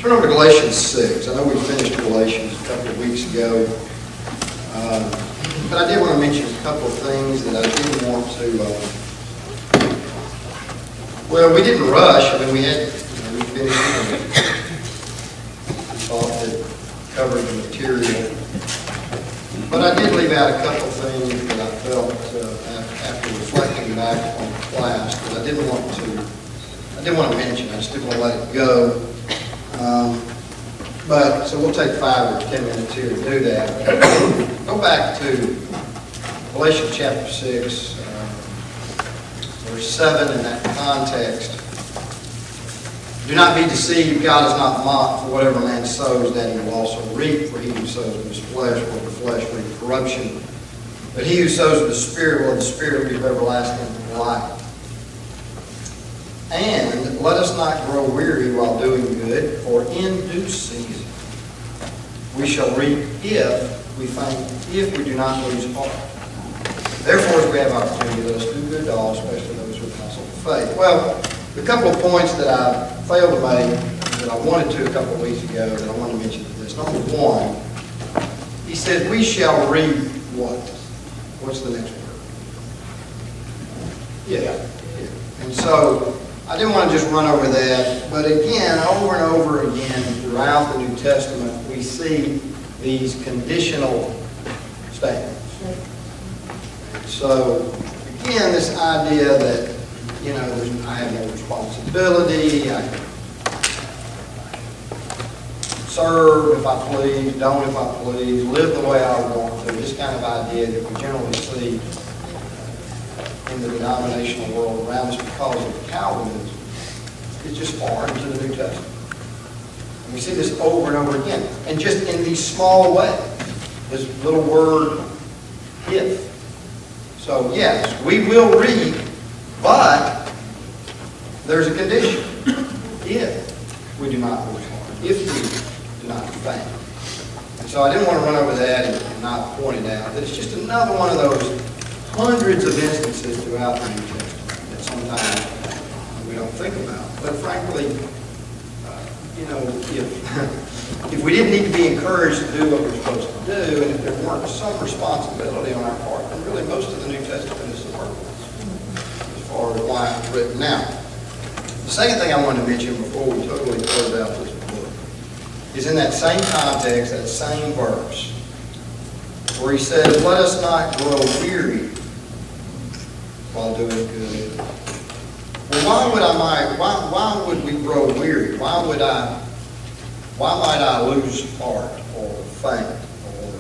Turn over to Galatians 6. I know we finished Galatians a couple of weeks ago, but I did want to mention a couple of things that I didn't want to. Well, we didn't rush. I mean, we finished. We thought that covered the material, but I did leave out a couple of things that I felt after reflecting back on the class that I didn't want to mention. I just didn't want to let it go. So we'll take 5 or 10 minutes here to do that. Go back to Galatians chapter 6, verse 7 in that context. Do not be deceived, God is not mocked, for whatever man sows, that he will also reap. For he who sows in his flesh will of the flesh reap corruption. But he who sows in the Spirit will of the Spirit reap everlasting life. And let us not grow weary while doing good, for in due season we shall reap if we do not lose heart. Therefore, as we have opportunity, let us do good to all, especially those who have household of faith. Well, the couple of points that I failed to make that I wanted to a couple of weeks ago that I want to mention to this. Number one, he said, we shall reap what? What's the next word? Yeah. And so, I didn't want to just run over that, but again, over and over again, throughout the New Testament, we see these conditional statements. And so, again, this idea that, I have no responsibility, I can serve if I please, don't if I please, live the way I want to, this kind of idea that we generally see in the denominational world around us because of Calvinism, is just foreign to the New Testament. And we see this over and over again. And just in these small ways, this little word, if. So yes, we will reap, but there's a condition. If we do not lose heart. If we do not faint. And so I didn't want to run over that and not point it out. That it's just another one of those hundreds of instances throughout the New Testament that sometimes we don't think about. But frankly, if we didn't need to be encouraged to do what we're supposed to do, and if there weren't some responsibility on our part, then really most of the New Testament is worthless as far as why it's written out. The second thing I wanted to mention before we totally close out this book is in that same context, that same verse, where he says, let us not grow weary while doing good. Well, why would we grow weary? Why might I lose heart or faint or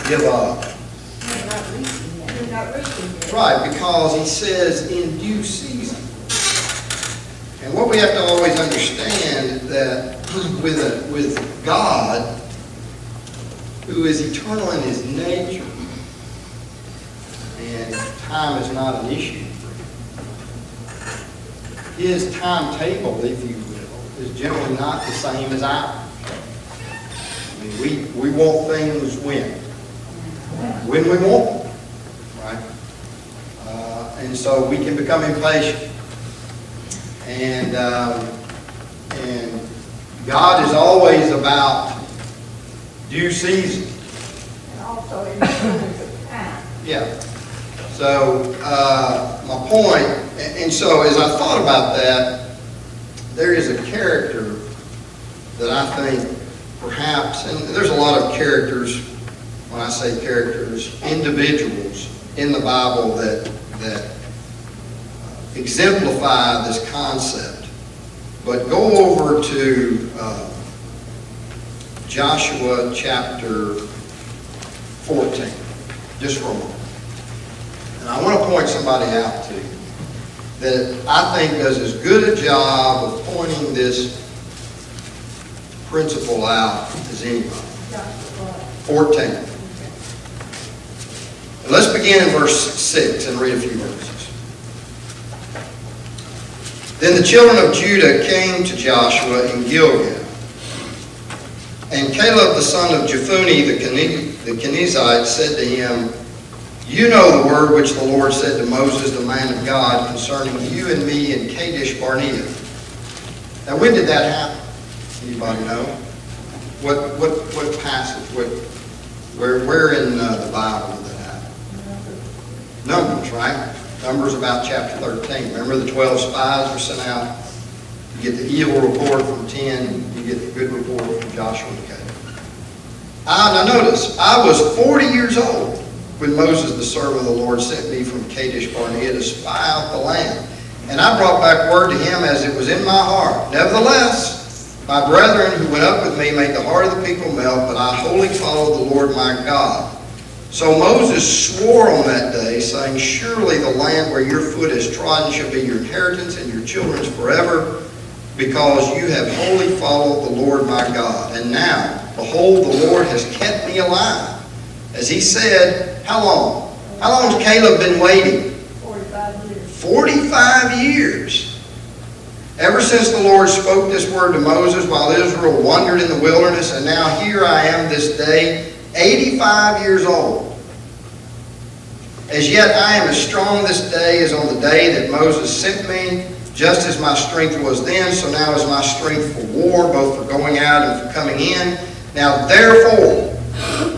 give up? You're not reaching yet. Right, because he says in due season. And what we have to always understand that with God, who is eternal in his nature, and time is not an issue for him. His timetable, if you will, is generally not the same as ours. I mean, we want things when we want them, right? And so we can become impatient. And God is always about due season. And also in the fullness of time. Yeah. So my point, and so as I thought about that, there is a character that I think perhaps, and there's a lot of characters, when I say characters, individuals in the Bible that exemplify this concept. But go over to Joshua chapter 14, just for a moment. And I want to point somebody out to you that I think does as good a job of pointing this principle out as anybody. 14. And let's begin in verse 6 and read a few verses. Then the children of Judah came to Joshua in Gilgal. And Caleb the son of Jephunneh the Kenizzite said to him, You know the word which the Lord said to Moses, the man of God, concerning you and me in Kadesh Barnea. Now when did that happen? Anybody know? What passage? Where in the Bible did that happen? Numbers, right? Numbers about chapter 13. Remember the 12 spies were sent out? You get the evil report from 10, you get the good report from Joshua and Caleb. Now notice, I was 40 years old when Moses, the servant of the Lord, sent me from Kadesh Barnea to spy out the land. And I brought back word to him as it was in my heart. Nevertheless, my brethren who went up with me made the heart of the people melt, but I wholly followed the Lord my God. So Moses swore on that day, saying, surely the land where your foot is trodden shall be your inheritance and your children's forever, because you have wholly followed the Lord my God. And now, behold, the Lord has kept me alive. As he said, how long? How long has Caleb been waiting? 45 years. 45 years. Ever since the Lord spoke this word to Moses while Israel wandered in the wilderness, and now here I am this day, 85 years old. As yet I am as strong this day as on the day that Moses sent me. Just as my strength was then, so now is my strength for war, both for going out and for coming in. Now therefore,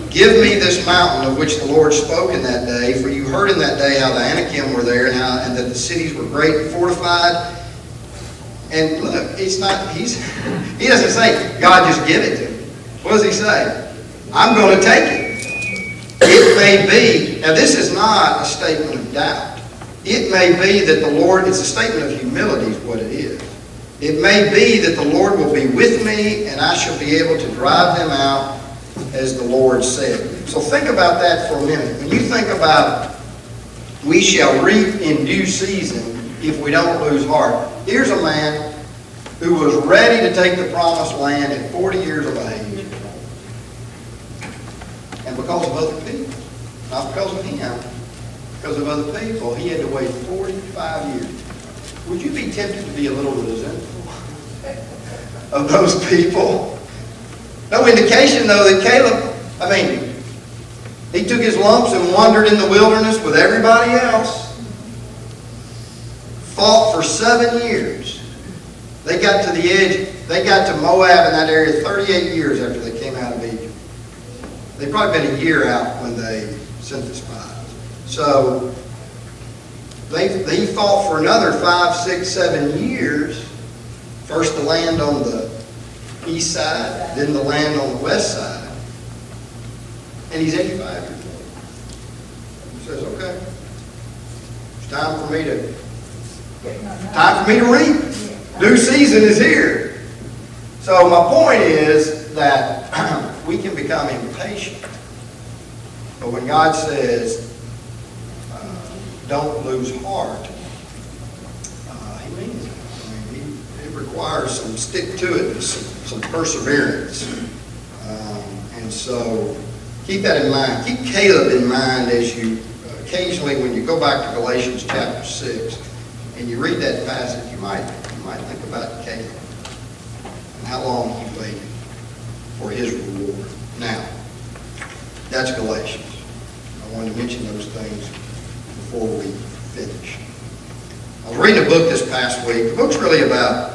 give me this mountain of which the Lord spoke in that day, for you heard in that day how the Anakim were there, and that the cities were great and fortified. And look, he doesn't say, God, just give it to me. What does he say? I'm going to take it. It may be, now this is not a statement of doubt. It may be that the Lord, it's a statement of humility is what it is. It may be that the Lord will be with me and I shall be able to drive them out as the Lord said. So think about that for a minute. When you think about we shall reap in due season if we don't lose heart. Here's a man who was ready to take the promised land at 40 years of age. And because of other people, not because of him, because of other people, he had to wait 45 years. Would you be tempted to be a little resentful of those people? No indication, though, that Caleb, he took his lumps and wandered in the wilderness with everybody else. Fought for 7 years. They got to the edge, they got to Moab in that area 38 years after they came out of Egypt. They'd probably been a year out when they sent the spies. So they fought for another 5, 6, 7 years. First the land on the east side, then the land on the west side. And he's 85 years old. He says, okay, it's time for me to reap. New season is here. So my point is that we can become impatient. But when God says, don't lose heart, he means it. It requires some stick to it, some perseverance. And so keep that in mind. Keep Caleb in mind as you, occasionally when you go back to Galatians chapter 6 and you read that passage, you might think about Caleb and how long he waited for his reward. Now, that's Galatians. I wanted to mention those things before we finish. I was reading a book this past week. The book's really about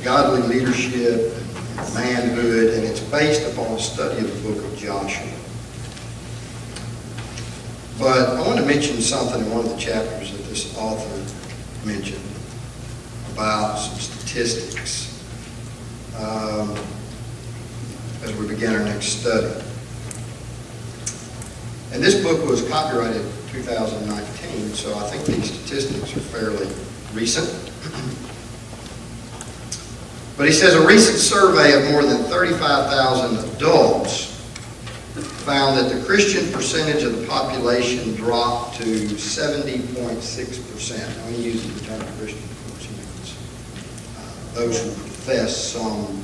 godly leadership and manhood, and it's based upon a study of the book of Joshua. But I want to mention something in one of the chapters that this author mentioned about some statistics as we begin our next study. And this book was copyrighted 2019, so I think these statistics are fairly recent. But he says a recent survey of more than 35,000 adults found that the Christian percentage of the population dropped to 70.6%. I'm going to use the term Christian, of course, means those who profess some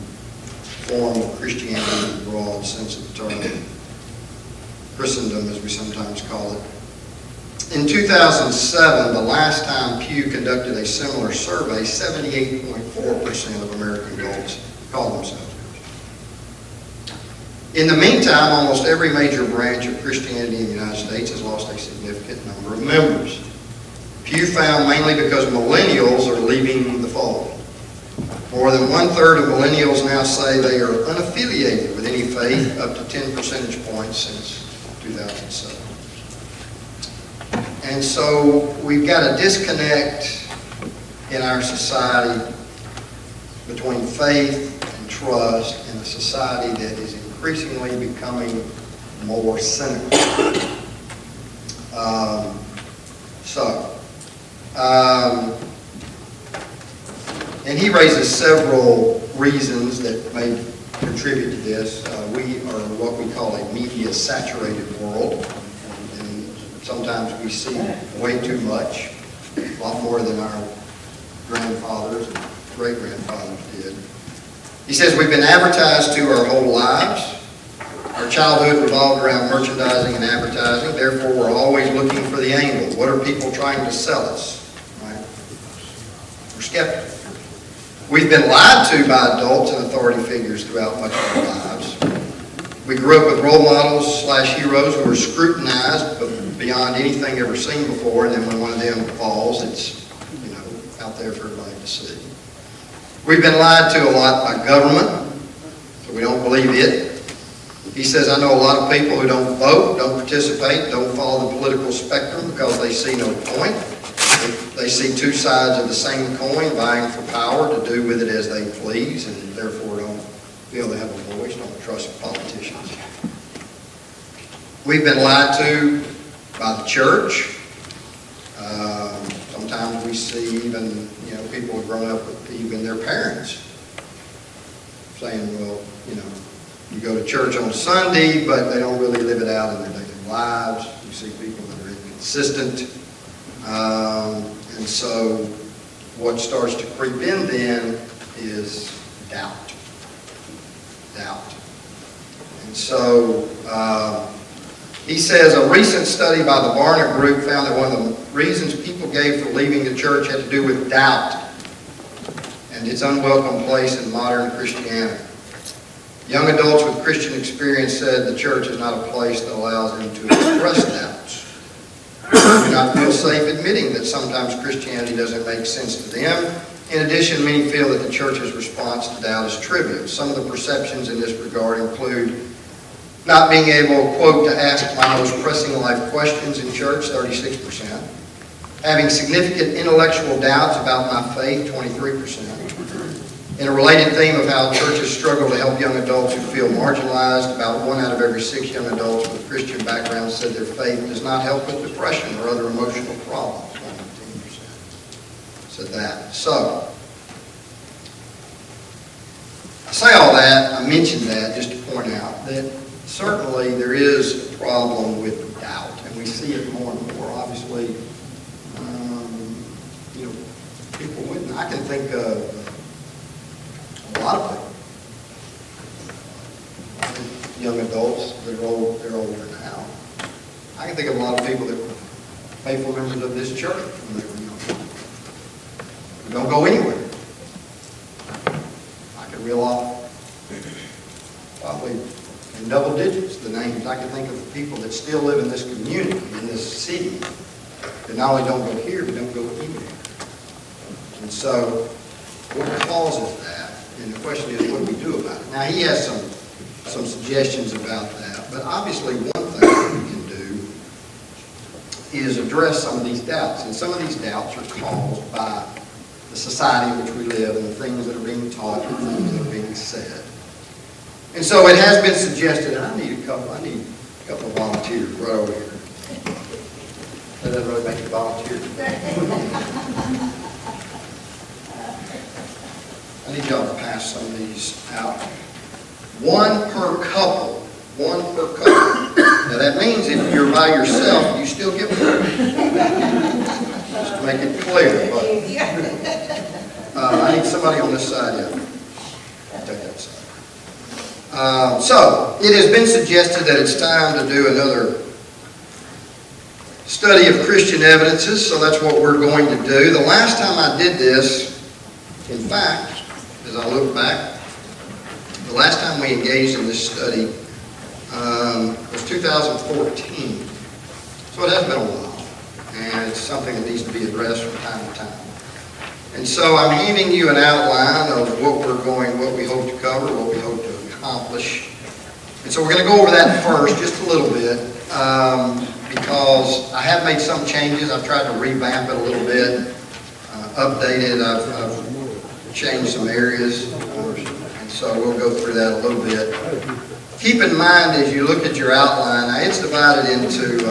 form of Christianity in the broad sense of the term. Christendom, as we sometimes call it. In 2007, the last time Pew conducted a similar survey, 78.4% of American adults call themselves Christian. In the meantime, almost every major branch of Christianity in the United States has lost a significant number of members. Pew found mainly because millennials are leaving the fold. More than 1/3 of millennials now say they are unaffiliated with any faith, up to 10 percentage points since 2007. And so we've got a disconnect in our society between faith and trust in a society that is increasingly becoming more cynical. And he raises several reasons that may contribute to this. We are what we call a media-saturated world, and sometimes we see way too much, a lot more than our grandfathers and great-grandfathers did. He says we've been advertised to our whole lives. Our childhood revolved around merchandising and advertising. Therefore, we're always looking for the angle. What are people trying to sell us? Right? We're skeptical. We've been lied to by adults and authority figures throughout much of our lives. We grew up with role models / heroes who were scrutinized beyond anything ever seen before, and then when one of them falls, it's out there for everybody to see. We've been lied to a lot by government, so we don't believe it. He says, I know a lot of people who don't vote, don't participate, don't follow the political spectrum because they see no point. They see two sides of the same coin, vying for power to do with it as they please, and therefore don't feel they have a voice, don't trust politicians. We've been lied to by the church. Sometimes we see even, people who've grown up with even their parents saying, well, you go to church on Sunday, but they don't really live it out in their daily lives. You see people that are inconsistent. And so what starts to creep in then is doubt. Doubt. And so he says a recent study by the Barna Group found that one of the reasons people gave for leaving the church had to do with doubt and its unwelcome place in modern Christianity. Young adults with Christian experience said the church is not a place that allows them to express doubts. They do not feel safe admitting that sometimes Christianity doesn't make sense to them. In addition, many feel that the church's response to doubt is trivial. Some of the perceptions in this regard include not being able, quote, to ask my most pressing life questions in church, 36%. Having significant intellectual doubts about my faith, 23%. In a related theme of how churches struggle to help young adults who feel marginalized, about 1 out of every 6 young adults with Christian backgrounds said their faith does not help with depression or other emotional problems. 19% said that. So, I say all that, I mention that just to point out that certainly there is a problem with doubt, and we see it more and more. Obviously, people wouldn't. I can think of a lot of people. Young adults, they're older now. I can think of a lot of people that were faithful members of this church when they were young. Who don't go anywhere. I can reel off probably in double digits the names I can think of people that still live in this community, in this city, that not only don't go here, but don't go anywhere. And so, what causes that? And the question is, what do we do about it? Now, he has some suggestions about that, but obviously one thing that we can do is address some of these doubts. And some of these doubts are caused by the society in which we live and the things that are being taught and the things that are being said. And so it has been suggested, and I need a couple of volunteers right over here. That doesn't really make you volunteer. I need y'all to pass some of these out. One per couple. Now that means if you're by yourself, you still get one. Just to make it clear. But I need somebody on this side. Yeah. I'll take that side. So, it has been suggested that it's time to do another study of Christian evidences, so that's what we're going to do. The last time I did this, in fact, as I look back, the last time we engaged in this study was 2014. So it has been a while. and it's something that needs to be addressed from time to time. And so I'm handing you an outline of what we hope to cover, what we hope to accomplish. And so we're going to go over that first, just a little bit, because I have made some changes. I've tried to revamp it a little bit, update it. I've changed some areas, and so we'll go through that a little bit. Keep in mind as you look at your outline, now it's divided into,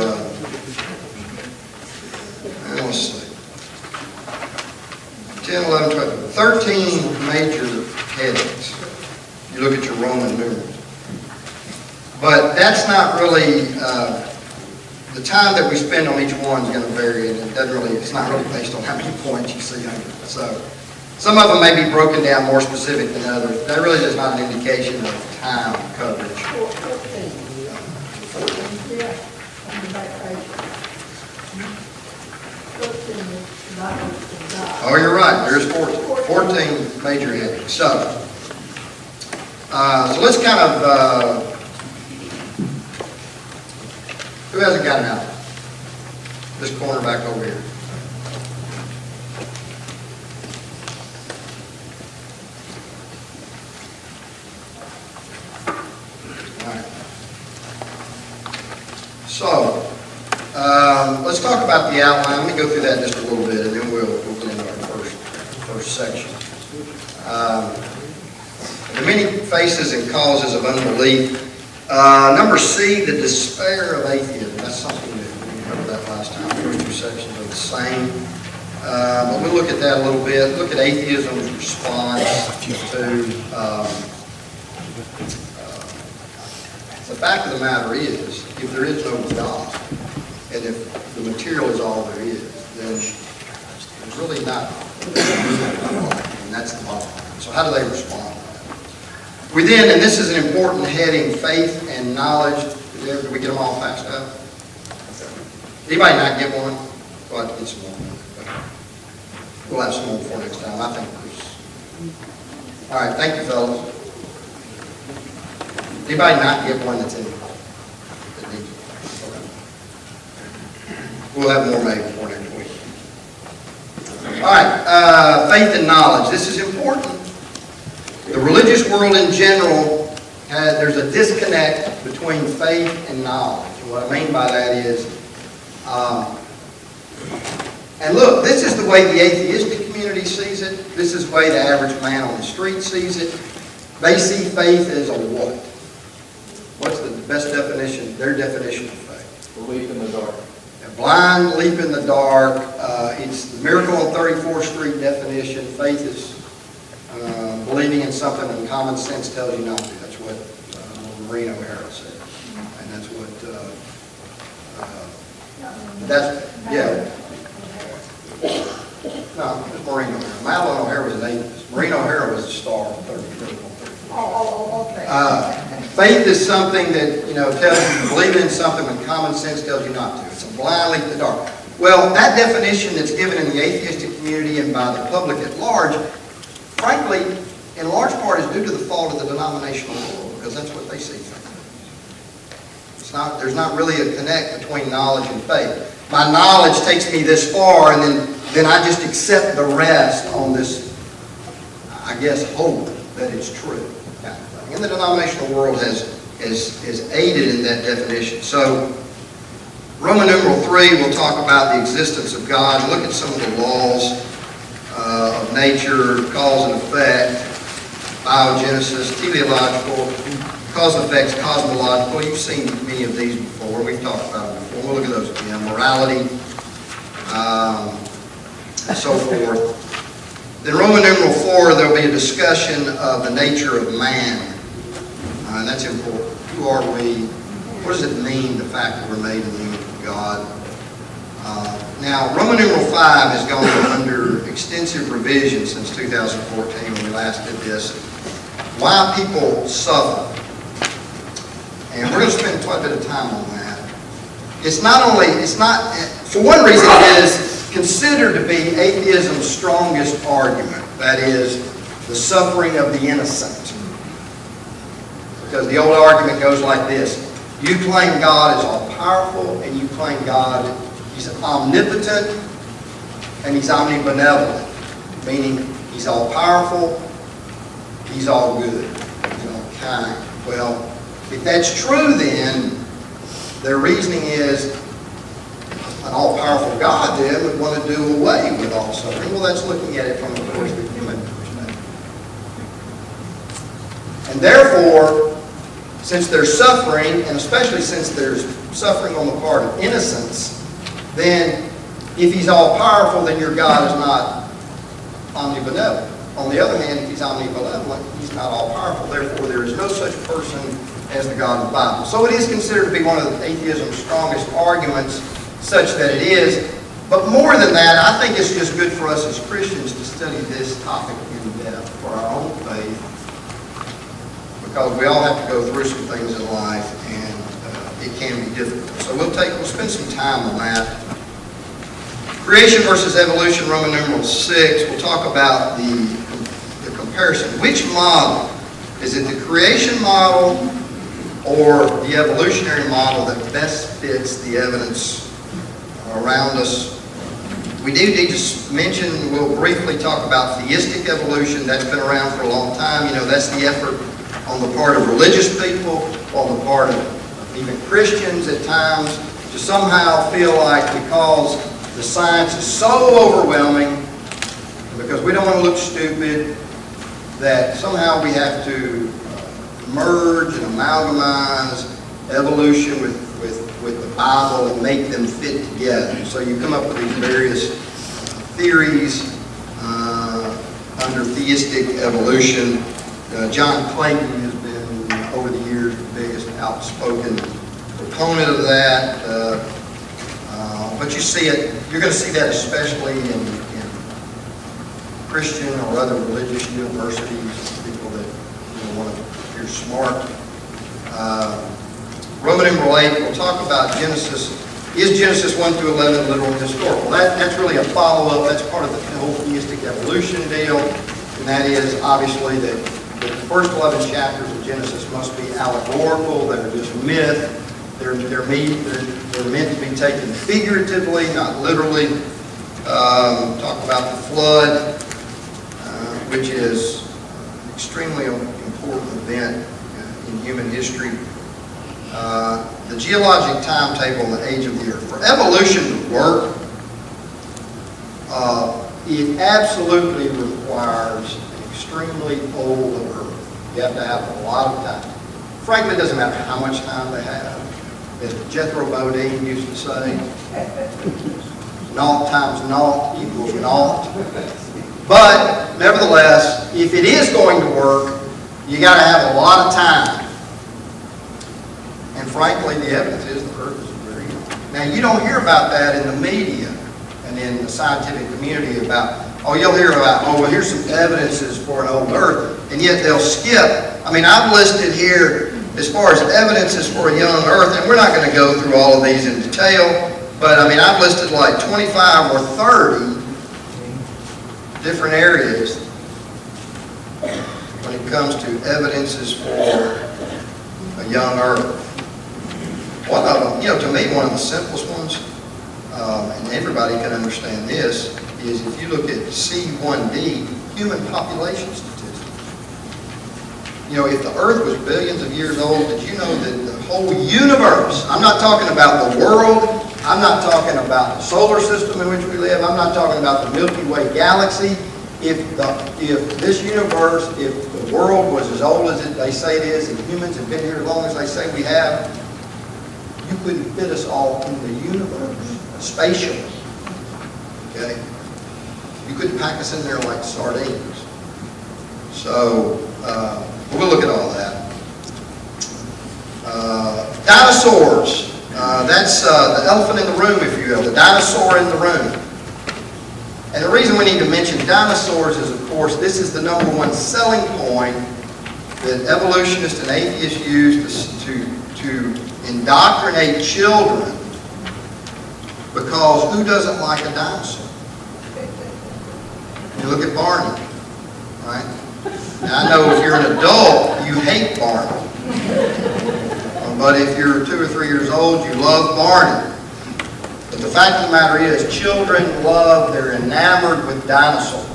let's see, 10, 11, 12, 13 major headings. You look at your Roman numerals. But that's not really, the time that we spend on each one is going to vary, and it's not really based on how many points you see on it. So some of them may be broken down more specific than others. That really is not an indication of time coverage. 14. Yeah, on the back page. 14 is knowledge of God. Oh, you're right. There's 14 major headings. So let's kind of, who hasn't got it out? This corner back over here. All right. So, let's talk about the outline. Let me go through that just a little bit, and then we'll get into our first section. The many faces and causes of unbelief. Number C, the despair of atheism. That's something that we covered that last time. The first two sections are the same. But we'll look at that a little bit. Look at atheism's response to the fact of the matter is, if there is no God, and if the material is all there is, then there's really not. And that's the bottom line. So how do they respond? We then, and this is an important heading, faith and knowledge. Did we get them all passed out? Anybody not get one? Go ahead and get some more. We'll have some more before next time. I think there's... All right, thank you, fellas. Anybody not get one that's in it? That needs it? Okay. We'll have more made before next week. All right, faith and knowledge. This is important. The religious world in general, there's a disconnect between faith and knowledge. And what I mean by that is, and look, this is the way the atheistic community sees it. This is the way the average man on the street sees it. They see faith as a what? What's the best definition, their definition of faith? Belief in the dark. A blind leap in the dark. It's the Miracle on 34th Street definition. Faith is believing in something that common sense tells you not to. That's what Maureen O'Hara said. And that's what, yeah. No, it's Maureen O'Hara. Madeline O'Hara was an atheist. Maureen O'Hara was a star of 34th. Oh, okay. Faith is something that, tells you believe in something when common sense tells you not to. It's a blind leap in the dark. Well, that definition that's given in the atheistic community and by the public at large, frankly, in large part is due to the fault of the denominational world, because that's what they see faith. There's not really a connect between knowledge and faith. My knowledge takes me this far, and then I just accept the rest on this, I guess, hope that it's true. And the denominational world has aided in that definition. So, Roman numeral 3, we'll talk about the existence of God. Look at some of the laws of nature, cause and effect, biogenesis, teleological, cause and effects, cosmological. You've seen many of these before. We've talked about them before. We'll look at those again. Morality, and so forth. Then Roman numeral 4, there'll be a discussion of the nature of man. And that's important. Who are we? What does it mean, the fact that we're made in the image of God? Now, Roman numeral 5 has gone under extensive revision since 2014 when we last did this. Why people suffer. And we're going to spend quite a bit of time on that. For one reason, it is considered to be atheism's strongest argument. That is, the suffering of the innocent. Because the old argument goes like this. You claim God is all-powerful, and you claim God He's omnipotent and he's omnibenevolent, meaning he's all powerful, he's all good, he's all kind. Well, if that's true, then their reasoning is an all-powerful God then would want to do away with all suffering. Well, that's looking at it from, of course, the human perspective. And therefore, since there's suffering, and especially since there's suffering on the part of innocence, then if he's all-powerful, then your God is not omnibenevolent. On the other hand, if he's omnibenevolent, he's not all-powerful. Therefore, there is no such person as the God of the Bible. So it is considered to be one of atheism's strongest arguments, such that it is. But more than that, I think it's just good for us as Christians to study this topic in depth for our own faith, because we all have to go through some things in life, and it can be difficult. So we'll spend some time on that. Creation versus evolution, Roman numeral 6. We'll talk about the comparison. Which model? Is it the creation model or the evolutionary model that best fits the evidence around us? We do need to mention, we'll briefly talk about theistic evolution. That's been around for a long time. You know, that's the effort on the part of religious people, on the part of even Christians at times, to somehow feel like because the science is so overwhelming, because we don't want to look stupid, that somehow we have to merge and amalgamize evolution with the Bible and make them fit together. So you come up with these various theories under theistic evolution. John Clayton has been, over the years, the biggest outspoken proponent of that. But you see it, you're going to see that especially in Christian or other religious universities, people that want to appear smart. Roman numeral 8, we'll talk about Genesis. Is Genesis 1 through 11 literal and historical? That's really a follow-up. That's part of the whole theistic evolution deal. And that is obviously that the first 11 chapters of Genesis must be allegorical. They're just myth. They're meant to be taken figuratively, not literally. Talk about the flood, which is an extremely important event in human history. The geologic timetable and the age of the earth. For evolution to work, it absolutely requires an extremely old earth. You have to have a lot of time. Frankly, it doesn't matter how much time they have. As Jethro Bodine used to say, naught times naught equals naught. But nevertheless, if it is going to work, you got to have a lot of time. And frankly, the evidence is the earth is very young. Now, you don't hear about that in the media and in the scientific community about, you'll hear about, well, here's some evidences for an old earth, and yet they'll skip. I mean, I've listed here as far as evidences for a young earth, and we're not going to go through all of these in detail, but I mean, I've listed like 25 or 30 different areas when it comes to evidences for a young earth. One of them, to me, one of the simplest ones, and everybody can understand this, is if you look at C1D, human population statistics. If the earth was billions of years old, did you know that the whole universe, I'm not talking about the world, I'm not talking about the solar system in which we live, I'm not talking about the Milky Way galaxy. If this universe, if the world was as old as they say it is, and humans have been here as long as they say we have, you couldn't fit us all in the universe, spatially. Okay? You couldn't pack us in there like sardines. So, we'll look at all that. Dinosaurs. That's the elephant in the room, if you will. The dinosaur in the room. And the reason we need to mention dinosaurs is, of course, this is the number one selling point that evolutionists and atheists use to indoctrinate children, because who doesn't like a dinosaur? You look at Barney, right? Now, I know if you're an adult, you hate Barney. But if you're 2 or 3 years old, you love Barney. But the fact of the matter is, children love, they're enamored with dinosaurs.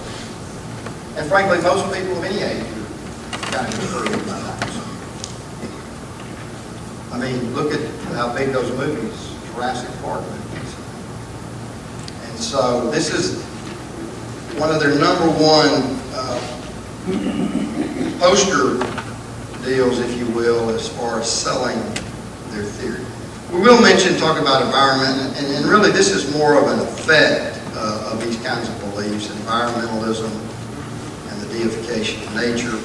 And frankly, most people of any age are kind of intrigued by dinosaurs. I mean, look at how big those movies, Jurassic Park movies. And so this is one of their number one poster deals, if you will, as far as selling their theory. We will talk about environment, and really this is more of an effect of these kinds of beliefs, environmentalism and the deification of nature.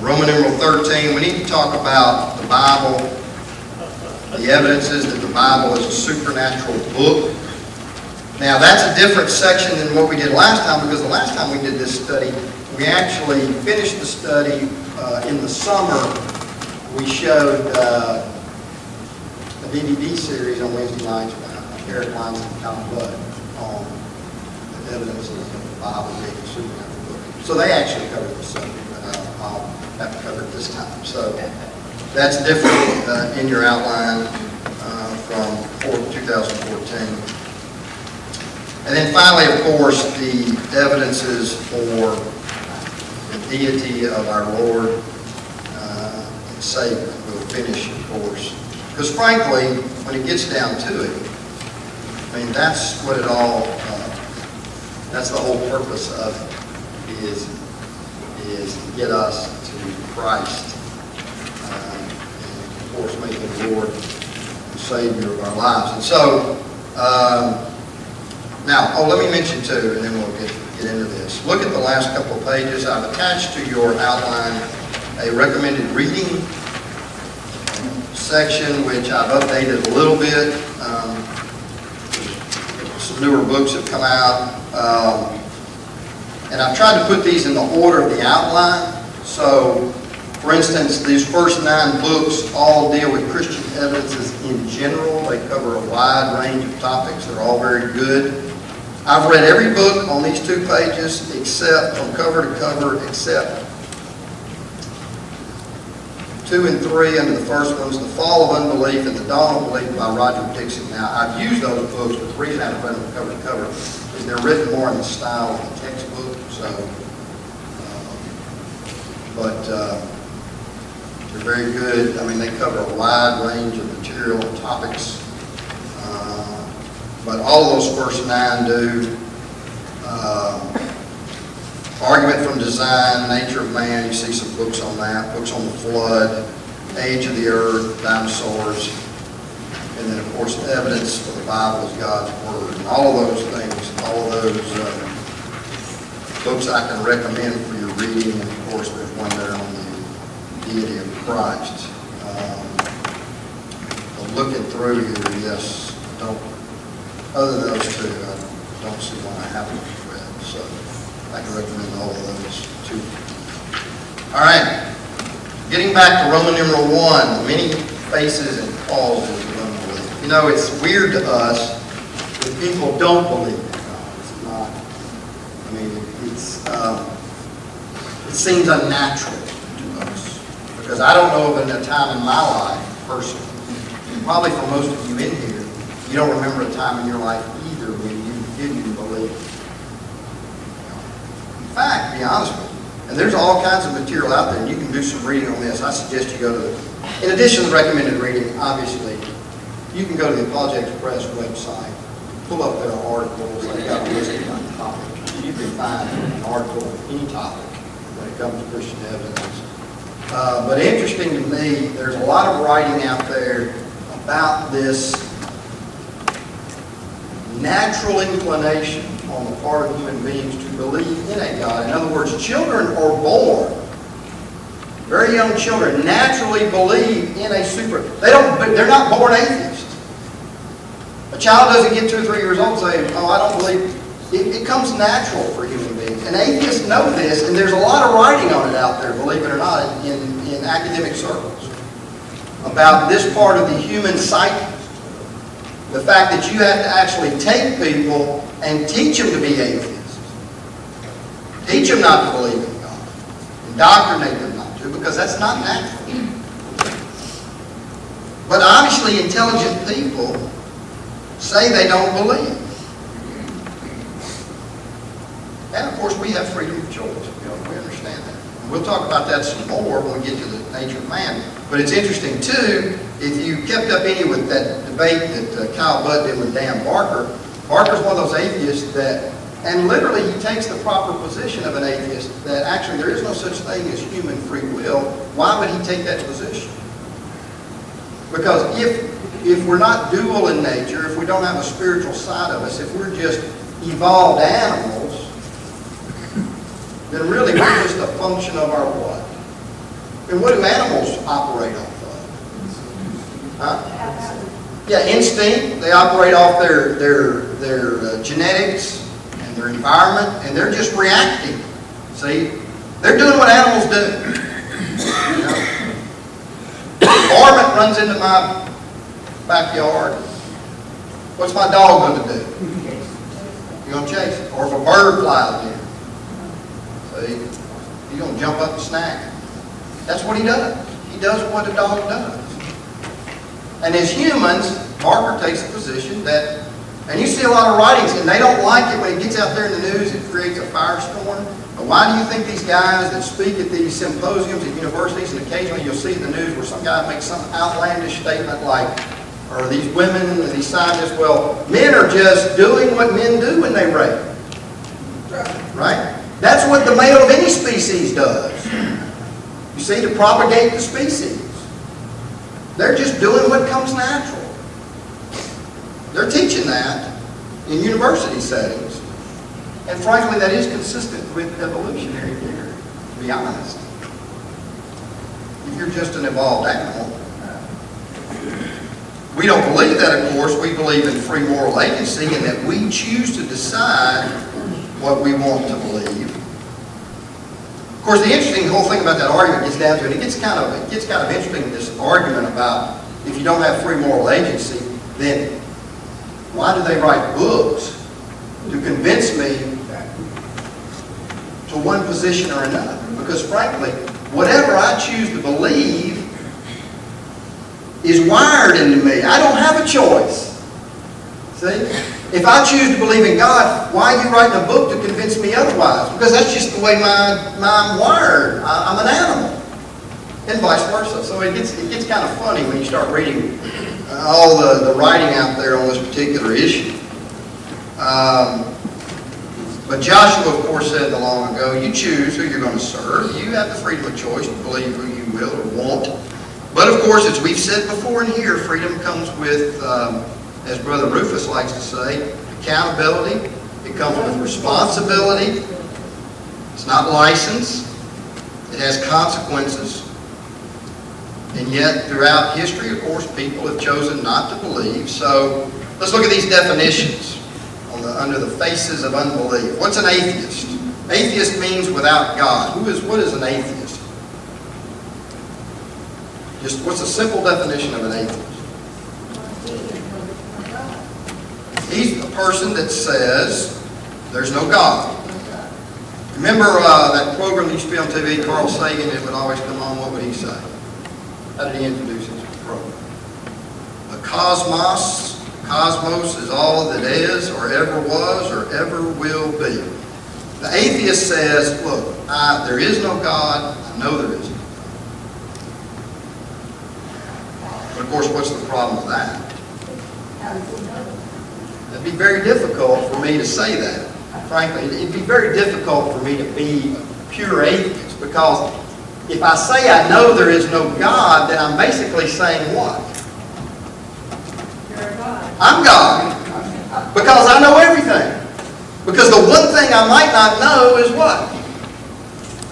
Roman numeral 13, we need to talk about the Bible, the evidences that the Bible is a supernatural book. Now that's a different section than what we did last time, because the last time we did this study, we actually finished the study in the summer. We showed a DVD series on Wednesday nights by Eric Lyons and Tom Budd on the evidences of the Bible being a supernatural book. So they actually covered the subject, but I'll have to cover it this time. So that's different in your outline from 2014. And then finally, of course, the evidences for the deity of our Lord and Savior. We'll finish, of course. Because frankly, when it gets down to it, I mean, that's what it all, that's the whole purpose of it, is to get us to Christ. And of course, make him Lord and Savior of our lives. And so, now, let me mention too, and then we'll get into this. Look at the last couple of pages. I've attached to your outline a recommended reading section, which I've updated a little bit. Some newer books have come out. And I've tried to put these in the order of the outline. So, for instance, these first 9 books all deal with Christian evidences in general. They cover a wide range of topics. They're all very good. I've read every book on these 2 pages, except from cover to cover, except 2 and 3 under the first ones, The Fall of Unbelief and The Dawn of Belief by Roger Dixon. Now, I've used those books, but the reason I haven't read them cover to cover is they're written more in the style of the textbook. So, they're very good. I mean, they cover a wide range of material and topics. But all of those first 9 do. Argument from Design, Nature of Man, you see some books on that, books on the flood, Age of the Earth, Dinosaurs, and then of course Evidence for the Bible is God's Word. And all of those things, all of those books I can recommend for your reading, and of course there's one there on the deity of Christ. Looking through here, yes, other than those 2, I don't see one I haven't read, so I can recommend all of those too. All right, getting back to Roman numeral 1, many faces and causes of unbelief. You know, it's weird to us that people don't believe in God. It's not, I mean, it seems unnatural to us, because I don't know of a time in my life, personally, probably for most of you in here, you don't remember a time in your life either when you didn't believe. In fact, to be honest with you, and there's all kinds of material out there, and you can do some reading on this. I suggest you go to in addition to recommended reading, obviously, you can go to the Apologetics Press website, pull up their articles, they've got a list of topics. You can find an article on any topic when it comes to Christian evidence. But interesting to me, there's a lot of writing out there about this natural inclination on the part of human beings to believe in a God. In other words, children are born, very young children naturally believe in a they're not born atheists. A child doesn't get 2 or 3 years old and say, oh, I don't believe. It comes natural for human beings. And atheists know this, and there's a lot of writing on it out there, believe it or not, in academic circles about this part of the human psyche. The fact that you have to actually take people and teach them to be atheists. Teach them not to believe in God. Indoctrinate them not to, because that's not natural. But obviously intelligent people say they don't believe. And of course we have freedom of choice. We understand that. And we'll talk about that some more when we get to the nature of man. But it's interesting too, if you kept up any with that debate that Kyle Budd did with Dan Barker, Barker's one of those atheists that, and literally he takes the proper position of an atheist, that actually there is no such thing as human free will. Why would he take that position? Because if we're not dual in nature, if we don't have a spiritual side of us, if we're just evolved animals, then really we're just a function of our what? And what do animals operate off of? Huh? Yeah, instinct. They operate off their genetics and their environment, and they're just reacting. See, they're doing what animals do. You know? Varmint runs into my backyard. What's my dog going to do? You're going to chase it. Or if a bird flies in, see, he's going to jump up and snag it. That's what he does. He does what a dog does. And as humans, Barker takes the position that, and you see a lot of writings, and they don't like it when it gets out there in the news, it creates a firestorm. But why do you think these guys that speak at these symposiums at universities, and occasionally you'll see in the news where some guy makes some outlandish statement like, or these women, or these scientists, well, men are just doing what men do when they rape. Right? That's what the male of any species does. You see, to propagate the species. They're just doing what comes natural. They're teaching that in university settings. And frankly, that is consistent with evolutionary theory, to be honest. If you're just an evolved animal. We don't believe that, of course. We believe in free moral agency and that we choose to decide what we want to believe. Of course, the interesting whole thing about that argument gets down to it. It gets kind of interesting, this argument about if you don't have free moral agency, then why do they write books to convince me to one position or another? Because frankly, whatever I choose to believe is wired into me. I don't have a choice. See? If I choose to believe in God, why are you writing a book to convince me otherwise? Because that's just the way I'm wired. I'm an animal. And vice versa. So it gets kind of funny when you start reading all the writing out there on this particular issue. But Joshua, of course, said long ago, you choose who you're going to serve. You have the freedom of choice to believe who you will or won't. But of course, as we've said before in here, freedom comes with, as Brother Rufus likes to say, accountability. It comes with responsibility. It's not license. It has consequences. And yet, throughout history, of course, people have chosen not to believe. So, let's look at these definitions under the faces of unbelief. What's an atheist? Atheist means without God. What is an atheist? Just what's a simple definition of an atheist? He's a person that says there's no God. Remember that program that used to be on TV, Carl Sagan, it would always come on, what would he say? How did he introduce his program? The cosmos is all that is, or ever was, or ever will be. The atheist says, look, there is no God, I know there is no God. But of course, what's the problem with that? It'd be very difficult for me to say that. Frankly, it'd be very difficult for me to be a pure atheist, because if I say I know there is no God, then I'm basically saying what? You're God. I'm God. Because I know everything. Because the one thing I might not know is what?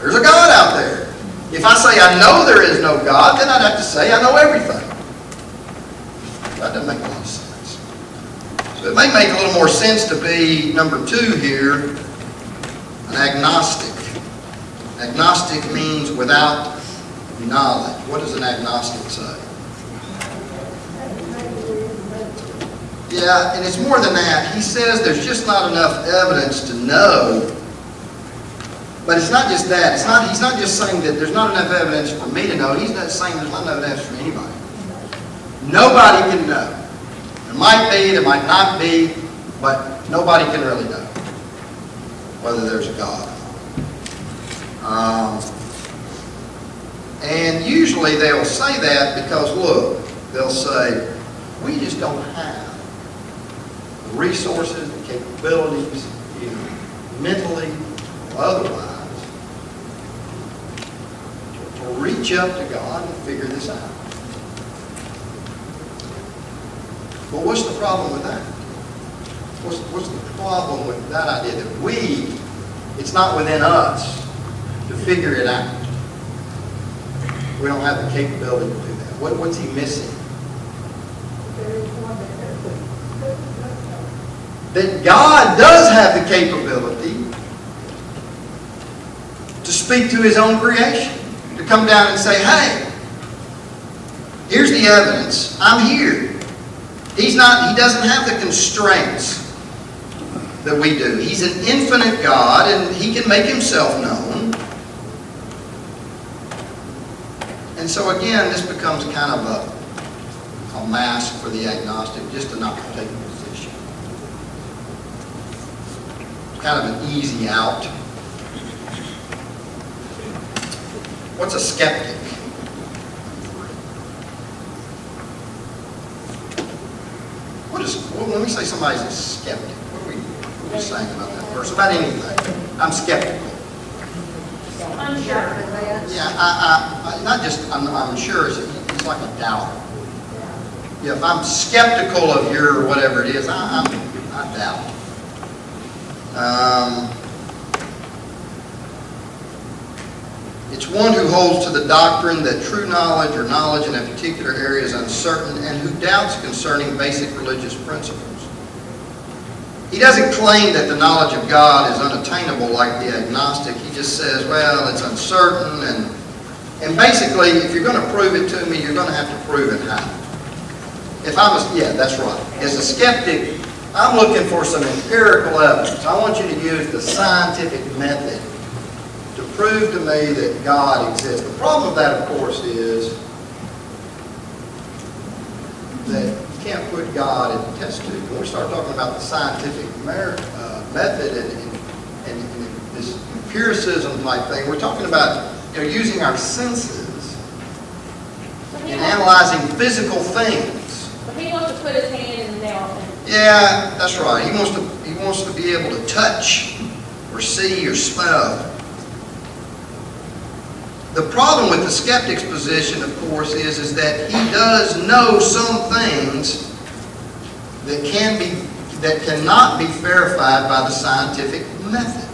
There's a God out there. If I say I know there is no God, then I'd have to say I know everything. That doesn't make a lot of sense. So it may make a little more sense to be, number 2 here, an agnostic. Agnostic means without knowledge. What does an agnostic say? Yeah, and it's more than that. He says there's just not enough evidence to know. But it's not just that. He's not just saying that there's not enough evidence for me to know. He's not saying there's not enough evidence for anybody. Nobody can know. There might be, there might not be, but nobody can really know whether there's a God. And usually they'll say that because, look, they'll say, we just don't have the resources, the capabilities, either mentally or otherwise, to reach up to God and figure this out. But what's the problem with that? What's the problem with that idea that it's not within us to figure it out? We don't have the capability to do that. What's he missing? There is one that That God does have the capability to speak to his own creation, to come down and say, hey, here's the evidence. I'm here. He doesn't have the constraints that we do. He's an infinite God, and he can make himself known. And so again, this becomes kind of a mask for the agnostic, just to not take a position. It's kind of an easy out. What's a skeptic? When we say somebody's a skeptic, what are we saying about that person? About anything. I'm skeptical. Unsure. Yeah, not just I'm sure. It's like a doubt. Yeah, if I'm skeptical of your whatever it is, I doubt. It's one who holds to the doctrine that true knowledge or knowledge in a particular area is uncertain and who doubts concerning basic religious principles. He doesn't claim that the knowledge of God is unattainable like the agnostic. He just says, well, it's uncertain, and basically, if you're going to prove it to me, you're going to have to prove it how. That's right. As a skeptic, I'm looking for some empirical evidence. I want you to use the scientific method to prove to me that God exists. The problem with that, of course, is that you can't put God in the test tube. When we start talking about the scientific method and this empiricism type thing, we're talking about using our senses and analyzing physical things. But he wants to put his hand in the nail. Yeah, that's right. He wants to be able to touch or see or smell. The problem with the skeptic's position, of course, is that he does know some things that cannot be verified by the scientific method.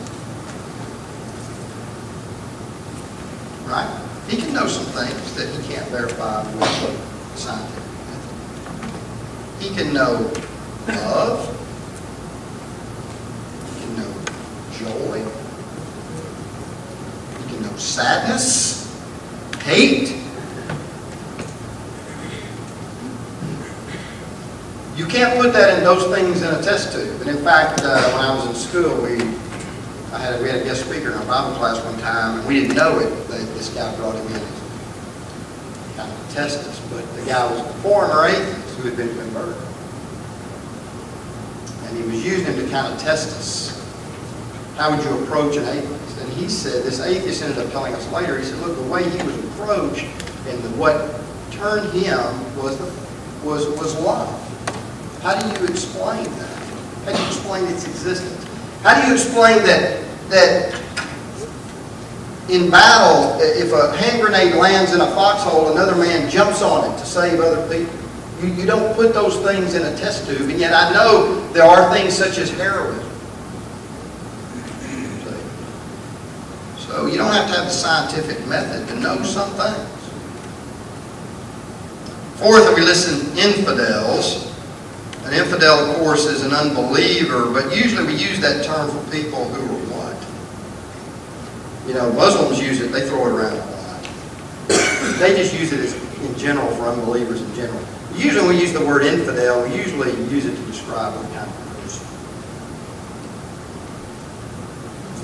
Right? He can know some things that he can't verify with the scientific method. He can know love. He can know joy. He can know sadness, hate. You can't put those things in a test tube. And in fact, when I was in school, we had a guest speaker in our Bible class one time, and we didn't know it. This guy brought him in to kind of test us. But the guy was a foreigner atheist who had been converted. And he was using him to kind of test us. How would you approach an atheist? And he said, this atheist ended up telling us later, he said, look, the way he was approached and what turned him was love. How do you explain that? How do you explain its existence? How do you explain that in battle, if a hand grenade lands in a foxhole, another man jumps on it to save other people? You don't put those things in a test tube, and yet I know there are things such as heroism. So you don't have to have the scientific method to know some things. Fourth, we listen infidels. An infidel, of course, is an unbeliever, but usually we use that term for people who are what? Muslims use it, they throw it around a lot. They just use it in general for unbelievers in general. Usually when we use the word infidel, we usually use it to describe what kind of person.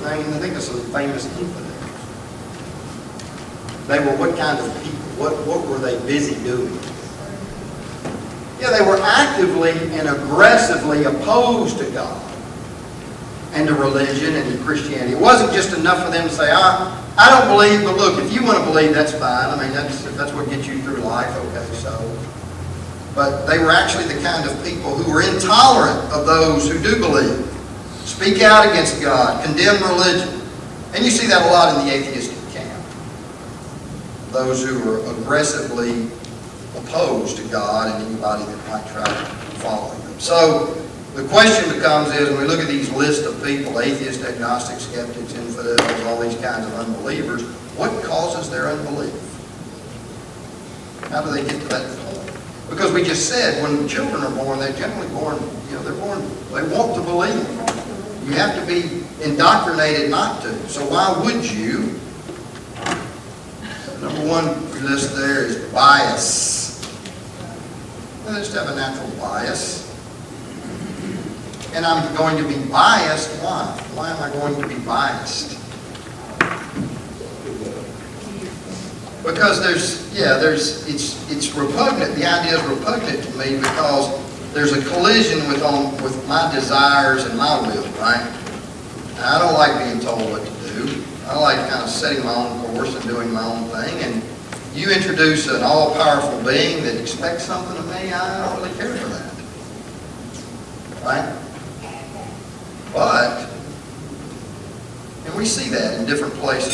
I think of some famous infidels. They were what kind of people? What were they busy doing? Yeah, they were actively and aggressively opposed to God and to religion and to Christianity. It wasn't just enough for them to say, I don't believe, but look, if you want to believe, that's fine. I mean, if that's what gets you through life, okay, so. But they were actually the kind of people who were intolerant of those who do believe, speak out against God, condemn religion. And you see that a lot in the atheistic camp. Those who are aggressively opposed to God and anybody that might try to follow them. So the question becomes is, when we look at these lists of people, atheists, agnostics, skeptics, infidels, all these kinds of unbelievers, what causes their unbelief? How do they get to that point? Because we just said when children are born, they're generally born, they're born, they want to believe. You have to be indoctrinated not to. So why would you? Number one list there is bias. They just have a natural bias. And I'm going to be biased. Why? Why am I going to be biased? Because it's repugnant. The idea is repugnant to me because there's a collision with my desires and my will, right? Now, I don't like being told what to do. I like kind of setting my own course and doing my own thing. And you introduce an all-powerful being that expects something of me, I don't really care for that. Right? But, and we see that in different places.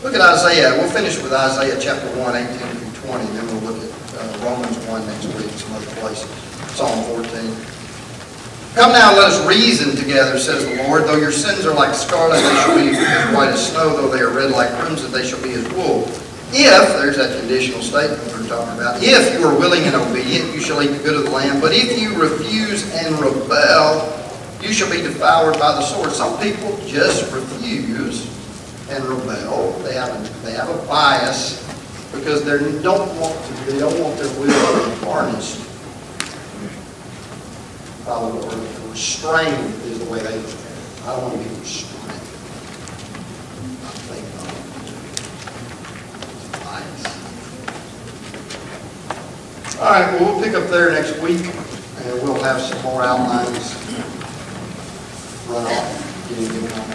Look at Isaiah. We'll finish with Isaiah chapter 1, 18 through 20, and then we'll look at Romans 1 next week, some other places. Psalm 14. Come now, let us reason together, says the Lord. Though your sins are like scarlet, they shall be as white as snow. Though they are red like crimson, they shall be as wool. If, there's that conditional statement we were talking about, if you are willing and obedient, you shall eat the good of the land. But if you refuse and rebel, you shall be devoured by the sword. Some people just refuse and rebel. They have a bias because they don't want their will harnessed by the Lord. Restrained is the way they look at it. I don't want to be restrained. I think bias. All right, well, we'll pick up there next week, and we'll have some more outlines run off. Getting on.